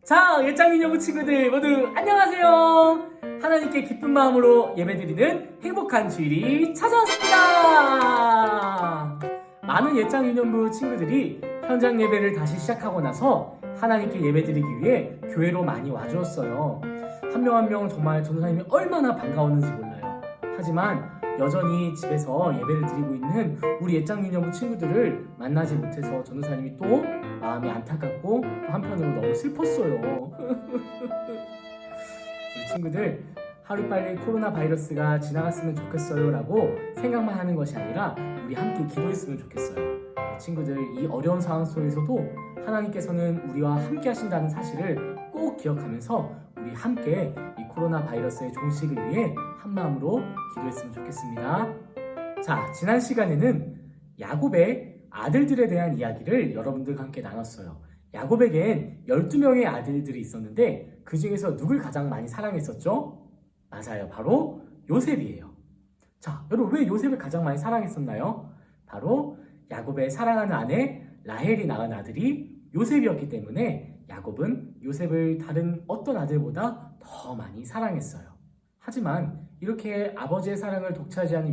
자, 예짱민여부 친구들 모두 안녕하세요. 하나님께 기쁜 마음으로 예배드리는 행복한 주일이 찾아왔습니다. 많은 예짱민여부 친구들이 현장 예배를 다시 시작하고 나서 하나님께 예배드리기 위해 교회로 많이 와주었어요. 한 명 한 명 정말 전도사님이 얼마나 반가웠는지 몰라요. 하지만 여전히 집에서 예배를 드리고 있는 우리 예짱민여부 친구들을 만나지 못해서 전도사님이 또 마음이 안타깝고 또 한편으로 너무 슬펐어요. 우리 친구들 하루빨리 코로나 바이러스가 지나갔으면 좋겠어요 라고 생각만 하는 것이 아니라 우리 함께 기도했으면 좋겠어요. 친구들, 이 어려운 상황 속에서도 하나님께서는 우리와 함께 하신다는 사실을 꼭 기억하면서 우리 함께 이 코로나 바이러스의 종식을 위해 한마음으로 기도했으면 좋겠습니다. 자, 지난 시간에는 야곱의 아들들에 대한 이야기를 여러분들과 함께 나눴어요. 야곱에겐 12명의 아들들이 있었는데 그 중에서 누굴 가장 많이 사랑했었죠? 맞아요. 바로 요셉이에요. 자, 여러분 왜 요셉을 가장 많이 사랑했었나요? 바로 야곱의 사랑하는 아내 라헬이 낳은 아들이 요셉이었기 때문에 야곱은 요셉을 다른 어떤 아들보다 더 많이 사랑했어요. 하지만 이렇게 아버지의 사랑을 독차지하는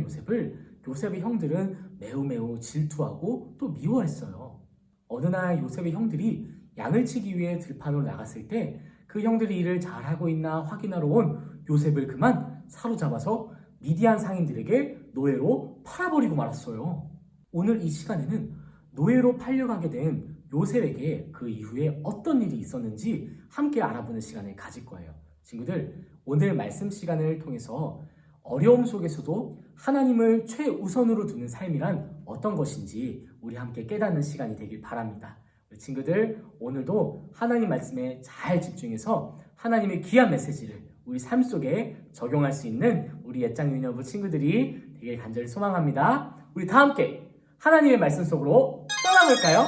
요셉의 형들은 매우 질투하고 또 미워했어요. 어느 날 요셉의 형들이 양을 치기 위해 들판으로 나갔을 때 그 형들이 일을 잘하고 있나 확인하러 온 요셉을 그만 사로잡아서 미디안 상인들에게 노예로 팔아버리고 말았어요. 오늘 이 시간에는 노예로 팔려가게 된 요셉에게 그 이후에 어떤 일이 있었는지 함께 알아보는 시간을 가질 거예요. 친구들, 오늘 말씀 시간을 통해서 어려움 속에서도 하나님을 최우선으로 두는 삶이란 어떤 것인지 우리 함께 깨닫는 시간이 되길 바랍니다. 우리 친구들, 오늘도 하나님 말씀에 잘 집중해서 하나님의 귀한 메시지를 우리 삶 속에 적용할 수 있는 우리 예짱민여부 친구들이 되길 간절히 소망합니다. 우리 다 함께 하나님의 말씀 속으로 떠나볼까요?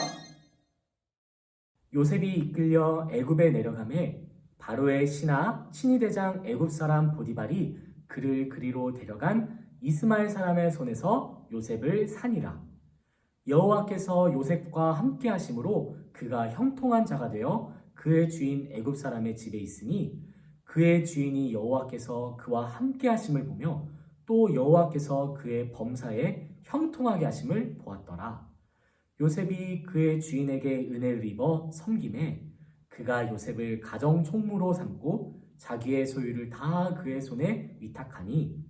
요셉이 이끌려 애굽에 내려가매 바로의 신하 친위대장 애굽 사람 보디발이 그를 그리로 데려간 이스마엘 사람의 손에서 요셉을 산이라. 여호와께서 요셉과 함께 하심으로 그가 형통한 자가 되어 그의 주인 애굽 사람의 집에 있으니 그의 주인이 여호와께서 그와 함께 하심을 보며 또 여호와께서 그의 범사에 형통하게 하심을 보았더라. 요셉이 그의 주인에게 은혜를 입어 섬김에 그가 요셉을 가정 총무로 삼고 자기의 소유를 다 그의 손에 위탁하니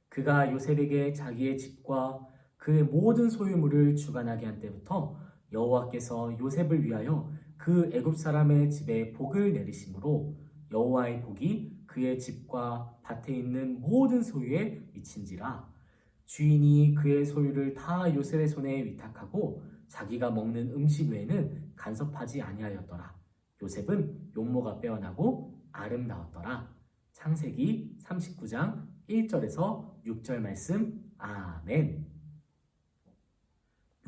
그가 요셉에게 자기의 집과 그의 모든 소유물을 주관하게 한 때부터 여호와께서 요셉을 위하여 그 애굽 사람의 집에 복을 내리심으로 여호와의 복이 그의 집과 밭에 있는 모든 소유에 미친지라. 주인이 그의 소유를 다 요셉의 손에 위탁하고 자기가 먹는 음식 외에는 간섭하지 아니하였더라. 요셉은 용모가 빼어나고 아름다웠더라. 창세기 39장 1절에서 6절 말씀. 아멘.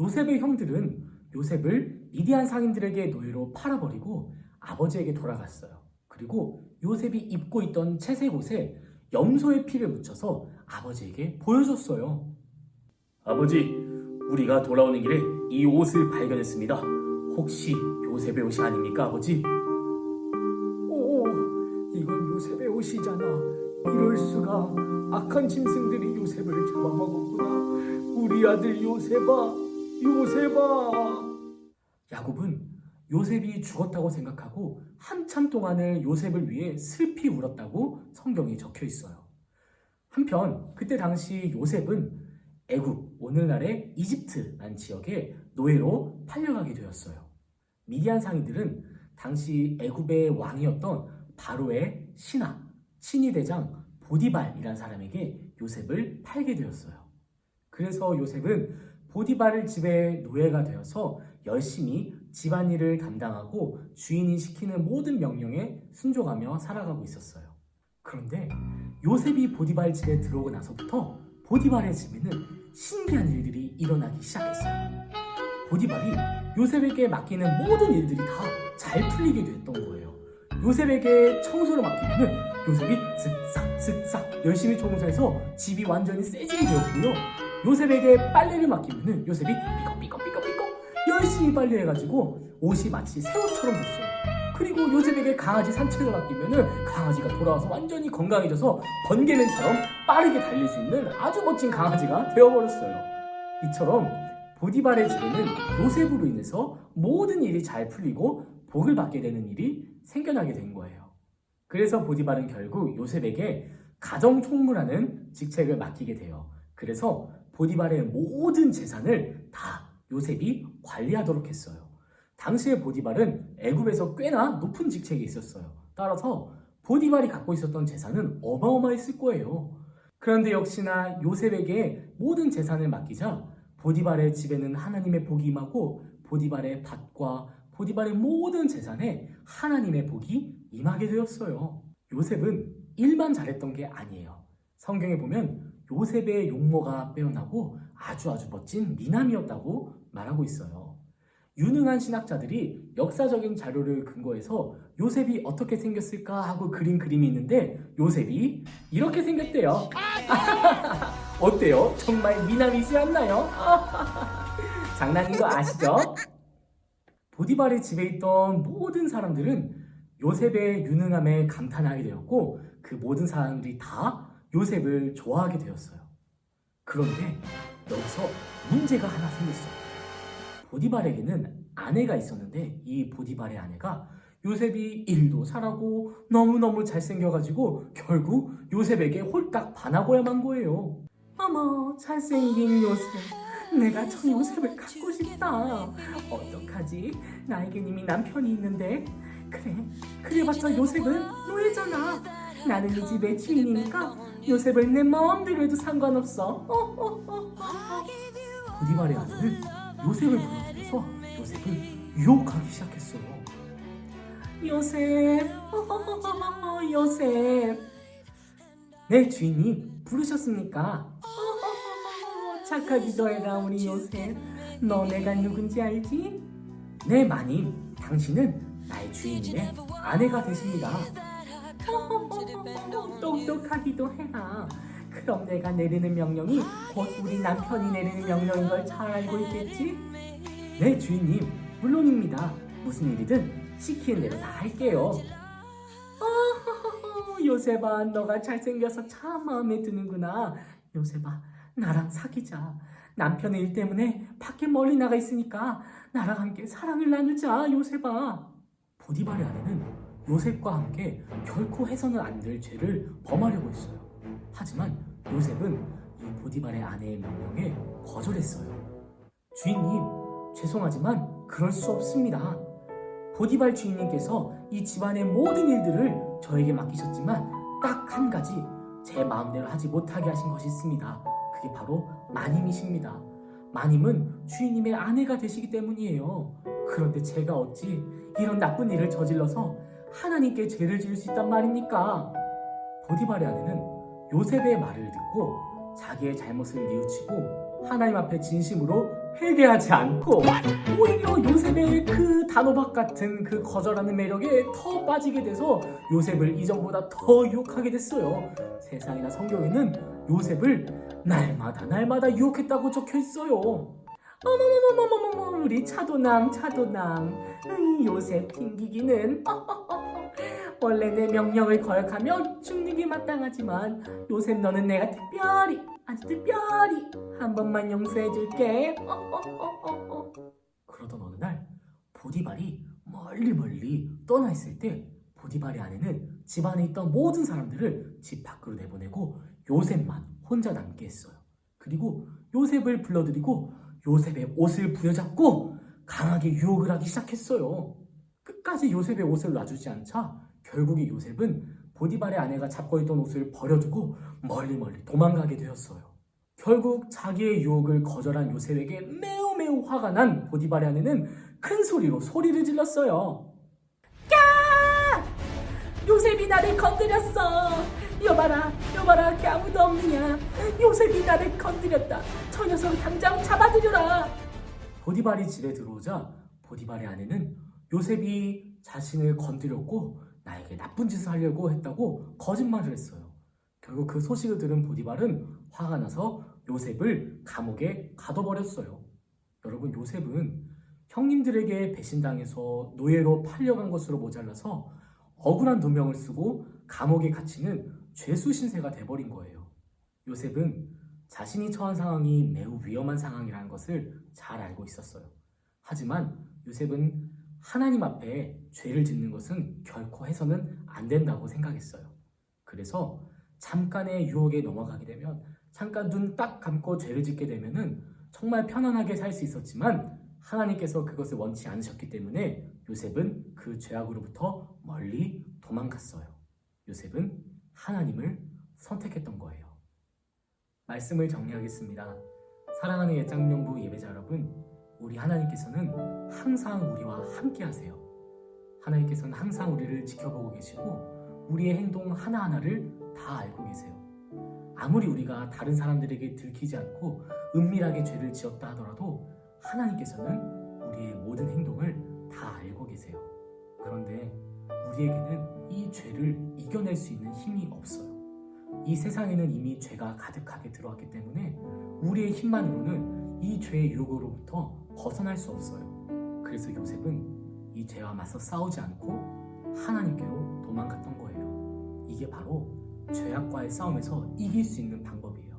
요셉의 형들은 요셉을 미디안 상인들에게 노예로 팔아버리고 아버지에게 돌아갔어요. 그리고 요셉이 입고 있던 채색 옷에 염소의 피를 묻혀서 아버지에게 보여줬어요. 아버지, 우리가 돌아오는 길에 이 옷을 발견했습니다. 혹시 요셉의 옷이 아닙니까, 아버지? 오, 이건 요셉의 옷이잖아. 이럴 수가. 악한 짐승들이 요셉을 잡아먹었구나. 우리 아들 요셉아. 야곱은 요셉이 죽었다고 생각하고 한참 동안을 요셉을 위해 슬피 울었다고 성경에 적혀 있어요. 한편 그때 당시 요셉은 애굽, 오늘날의 이집트라는 지역에 노예로 팔려가게 되었어요. 미디안 상인들은 당시 애굽의 왕이었던 바로의 신하, 친위대장 보디발이라는 사람에게 요셉을 팔게 되었어요. 그래서 요셉은 보디발을 집에 노예가 되어서 열심히 집안일을 담당하고 주인이 시키는 모든 명령에 순종하며 살아가고 있었어요. 그런데 요셉이 보디발 집에 들어오고 나서부터 보디발의 집에는 신기한 일들이 일어나기 시작했어요. 보디발이 요셉에게 맡기는 모든 일들이 다 잘 풀리게 됐던 거예요. 요셉에게 청소를 맡기면 요셉이 쓱싹 열심히 청소해서 집이 완전히 새집이 되었고요. 요셉에게 빨래를 맡기면 요셉이 삐걱 열심히 빨래해가지고 옷이 마치 새 옷처럼 됐어요. 그리고 요셉에게 강아지 산책을 맡기면은 강아지가 돌아와서 완전히 건강해져서 번개맨처럼 빠르게 달릴 수 있는 아주 멋진 강아지가 되어버렸어요. 이처럼 보디발의 집에는 요셉으로 인해서 모든 일이 잘 풀리고 복을 받게 되는 일이 생겨나게 된 거예요. 그래서 보디발은 결국 요셉에게 가정 총무라는 직책을 맡기게 돼요. 그래서 보디발의 모든 재산을 다 요셉이 관리하도록 했어요. 당시의 보디발은 애굽에서 꽤나 높은 직책에 있었어요. 따라서 보디발이 갖고 있었던 재산은 어마어마했을 거예요. 그런데 역시나 요셉에게 모든 재산을 맡기자 보디발의 집에는 하나님의 복이 임하고 보디발의 밭과 보디발의 모든 재산에 하나님의 복이 임하게 되었어요. 요셉은 일만 잘했던 게 아니에요. 성경에 보면 요셉의 용모가 빼어나고 아주 멋진 미남이었다고 말하고 있어요. 유능한 신학자들이 역사적인 자료를 근거해서 요셉이 어떻게 생겼을까 하고 그린 그림이 있는데 요셉이 이렇게 생겼대요. 어때요? 정말 미남이지 않나요? 장난인 거 아시죠? 보디발의 집에 있던 모든 사람들은 요셉의 유능함에 감탄하게 되었고 그 모든 사람들이 다 요셉을 좋아하게 되었어요. 그런데 여기서 문제가 하나 생겼어요. 보디발에게는 아내가 있었는데 이 보디발의 아내가 요셉이 일도 잘하고 너무너무 잘생겨가지고 결국 요셉에게 홀딱 반하고야 만 거예요. 어머, 잘생긴 요셉. 내가 저 요셉을 갖고 싶다. 어떡하지? 나에겐 이미 남편이 있는데. 그래봤자 요셉은 노예잖아. 나는 이 집의 주인이니까 요셉을 내 마음대로 해도 상관없어. 보디발의 아내는 요셉을 불러들여서 요셉을 유혹하기 시작했어요. 요셉, 요셉. 네, 주인님 부르셨습니까? 착하기도 해라 우리 요셉. 너 내가 누군지 알지? 네, 마님. 당신은 나의 주인님의 아내가 되십니다. 똑똑하기도 해라. 그럼 내가 내리는 명령이 곧 우리 남편이 내리는 명령인 걸 잘 알고 있겠지? 네, 주인님. 물론입니다. 무슨 일이든 시키는 대로 다 할게요. 요셉아, 너가 잘생겨서 참 마음에 드는구나. 요셉아, 나랑 사귀자. 남편의 일 때문에 밖에 멀리 나가 있으니까 나랑 함께 사랑을 나누자, 요셉아. 보디발의 아내는 요셉과 함께 결코 해서는 안 될 죄를 범하려고 했어요. 하지만 요셉은 이 보디발의 아내의 명령에 거절했어요. 주인님, 죄송하지만 그럴 수 없습니다. 보디발 주인님께서 이 집안의 모든 일들을 저에게 맡기셨지만 딱 한 가지 제 마음대로 하지 못하게 하신 것이 있습니다. 그게 바로 마님이십니다. 마님은 주인님의 아내가 되시기 때문이에요. 그런데 제가 어찌 이런 나쁜 일을 저질러서 하나님께 죄를 지을 수 있단 말입니까? 보디발의 아내는 요셉의 말을 듣고 자기의 잘못을 뉘우치고 하나님 앞에 진심으로 회개하지 않고 오히려 요셉의 그 단호박 같은 그 거절하는 매력에 더 빠지게 돼서 요셉을 이전보다 더 유혹하게 됐어요. 세상이나 성경에는 요셉을 날마다 유혹했다고 적혀 있어요. 어머머머머머머, 우리 차도남. 요셉 튕기기는 원래 내 명령을 거역하면 죽는 게 마땅하지만 요셉, 너는 내가 아주 특별히 한 번만 용서해줄게. 그러던 어느 날 보디발이 멀리 떠나 있을 때 보디발의 아내는 집안에 있던 모든 사람들을 집 밖으로 내보내고 요셉만 혼자 남게 했어요. 그리고 요셉을 불러들이고 요셉의 옷을 부여잡고 강하게 유혹을 하기 시작했어요. 끝까지 요셉의 옷을 놔주지 않자 결국에 요셉은 보디발의 아내가 잡고 있던 옷을 버려두고 멀리 도망가게 되었어요. 결국 자기의 유혹을 거절한 요셉에게 매우 화가 난 보디발의 아내는 큰 소리로 소리를 질렀어요. 야! 요셉이 나를 건드렸어. 여봐라, 걔 아무도 없느냐. 요셉이 나를 건드렸다. 저 녀석을 당장 잡아들여라. 보디발이 집에 들어오자 보디발의 아내는 요셉이 자신을 건드렸고 나에게 나쁜 짓을 하려고 했다고 거짓말을 했어요. 결국 그 소식을 들은 보디발은 화가 나서 요셉을 감옥에 가둬버렸어요. 여러분, 요셉은 형님들에게 배신당해서 노예로 팔려간 것으로 모자라서 억울한 누명을 쓰고 감옥에 갇히는 죄수 신세가 돼버린 거예요. 요셉은 자신이 처한 상황이 매우 위험한 상황이라는 것을 잘 알고 있었어요. 하지만 요셉은 하나님 앞에 죄를 짓는 것은 결코 해서는 안 된다고 생각했어요. 그래서 잠깐의 유혹에 넘어가게 되면, 잠깐 눈 딱 감고 죄를 짓게 되면은 정말 편안하게 살 수 있었지만 하나님께서 그것을 원치 않으셨기 때문에 요셉은 그 죄악으로부터 멀리 도망갔어요. 요셉은 하나님을 선택했던 거예요. 말씀을 정리하겠습니다. 사랑하는 예짱명부 예배자 여러분, 우리 하나님께서는 항상 우리와 함께 하세요. 하나님께서는 항상 우리를 지켜보고 계시고 우리의 행동 하나하나를 다 알고 계세요. 아무리 우리가 다른 사람들에게 들키지 않고 은밀하게 죄를 지었다 하더라도 하나님께서는 우리의 모든 행동을 다 알고 계세요. 그런데 우리에게는 이 죄를 이겨낼 수 있는 힘이 없어요. 이 세상에는 이미 죄가 가득하게 들어왔기 때문에 우리의 힘만으로는 이 죄의 유혹으로부터 벗어날 수 없어요. 그래서 요셉은 이 죄와 맞서 싸우지 않고 하나님께로 도망갔던 거예요. 이게 바로 죄악과의 싸움에서 이길 수 있는 방법이에요.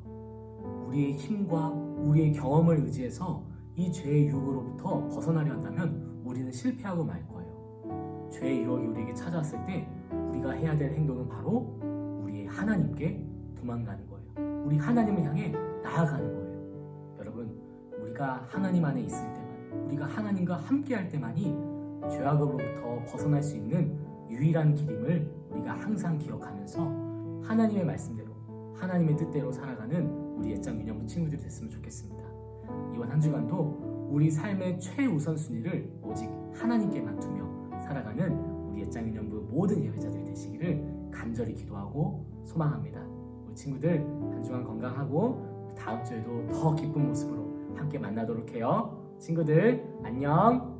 우리의 힘과 우리의 경험을 의지해서 이 죄의 유혹으로부터 벗어나려 한다면 우리는 실패하고 말 거예요. 죄의 유혹이 우리에게 찾아왔을 때 우리가 해야 될 행동은 바로 우리의 하나님께 도망가는 거예요. 우리 하나님을 향해 나아가는 거예요. 여러분, 우리가 하나님 안에 있을 때만, 우리가 하나님과 함께 할 때만이 죄악으로부터 벗어날 수 있는 유일한 길임을 우리가 항상 기억하면서 하나님의 말씀대로, 하나님의 뜻대로 살아가는 우리 예짱 유년부 친구들이 됐으면 좋겠습니다. 이번 한 주간도 우리 삶의 최우선순위를 오직 하나님께만 두며 살아가는 우리 예짱 유년부 모든 예배자들이 되시기를 간절히 기도하고 소망합니다. 우리 친구들 한 주간 건강하고 다음 주에도 더 기쁜 모습으로 함께 만나도록 해요. 친구들 안녕.